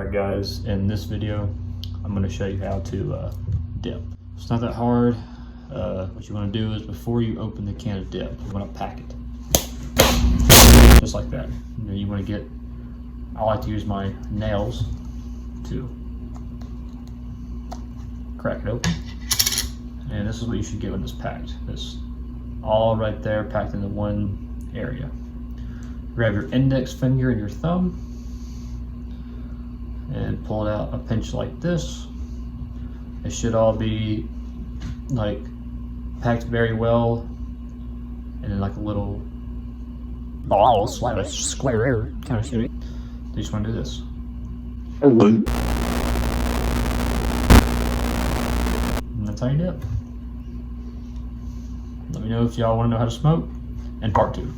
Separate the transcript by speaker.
Speaker 1: Alright guys, in this video I'm going to show you how to dip. It's not that hard. What you want to do is before you open the can of dip, you want to pack it. Just like that. You want to get, I like to use my nails to crack it open. And this is what you should get when it's packed. This all right there packed into one area. Grab your index finger and your thumb and pull it out a pinch like this. It should all be like packed very well, and then like a little ball, square kind of thing. You just want to do this. And that's how you dip. Let me know if y'all want to know how to smoke in part 2.